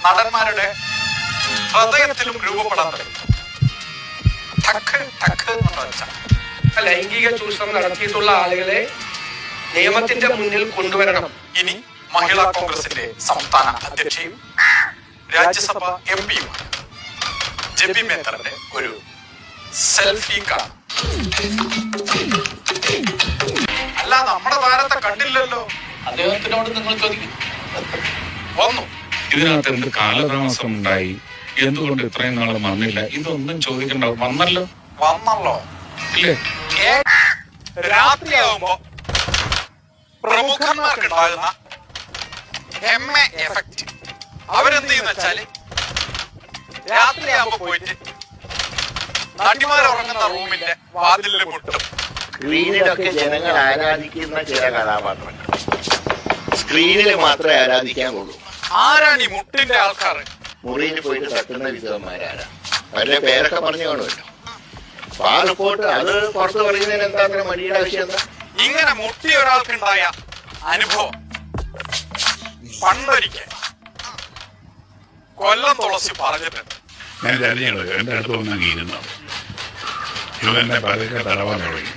നടന്മാരുടെ ഹൃദയത്തിലും രൂപപ്പെടാൻ തുടങ്ങി. ലൈംഗിക ചൂഷണം നടത്തിയിട്ടുള്ള ആളുകളെ നിയമത്തിന്റെ മുന്നിൽ കൊണ്ടുവരണം. ഇനി മഹിളാ കോൺഗ്രസിന്റെ സംസ്ഥാന അധ്യക്ഷയും രാജ്യസഭ എംപിയും ജെബി മേത്തറിന്റെ ഒരു സെൽഫി കാണാം. അല്ല, നമ്മുടെ താരത്തെ കണ്ടില്ലല്ലോ. അദ്ദേഹത്തിനോട് നിങ്ങൾ ചോദിക്കും. വന്നു. ഇതിനകത്ത് എന്ത് കാലതാമസം ഉണ്ടായി, എന്തുകൊണ്ട് ഇത്രയും നാള് വന്നില്ല, ഇതൊന്നും ചോദിക്കണ്ട. വന്നല്ലോ ഇല്ലേ? രാത്രിയാവുമ്പോ പ്രമുഖന്മാർക്കുണ്ടാകുന്ന എഫക്റ്റ് അവരെന്ത് ചെയ്യുന്ന വെച്ചാല് രാത്രിയാവുമ്പോ പോയിട്ട് നടിമാരുറങ്ങുന്ന റൂമിന്റെ വാതിലിൽ മുട്ടും. സ്ക്രീനിലൊക്കെ ജനങ്ങൾ ആരാധിക്കുന്ന ചില കഥാപാത്രങ്ങൾ സ്ക്രീനിൽ മാത്രമേ ആരാധിക്കാൻ കൊള്ളൂ. ആരാണ് ഈ മുട്ടിന്റെ ആൾക്കാർ? മുറിയിൽ പോയിട്ട് തട്ടുന്ന വിധവന്മാരാണ്. അവരുടെ പേരൊക്കെ പറഞ്ഞു കാണുമല്ലോ. അപ്പൊ ആ റിപ്പോർട്ട് അത് പുറത്ത് പറയുന്നതിന് എന്താ അത്ര മടിയുടെ ആവശ്യം എന്താ? ഇങ്ങനെ മുട്ടിയ ഒരാൾക്കുണ്ടായ അനുഭവം പണ്ടൊരിക്കൽ കൊല്ലം തുളസി പറഞ്ഞിട്ടുണ്ട്. ഞാൻ അറിഞ്ഞത് എന്റെ അടുത്ത് വന്നങ്ങിയിരുന്നു. ഇവന്റെ പതുക്കെ തടവാൻ തുടങ്ങി.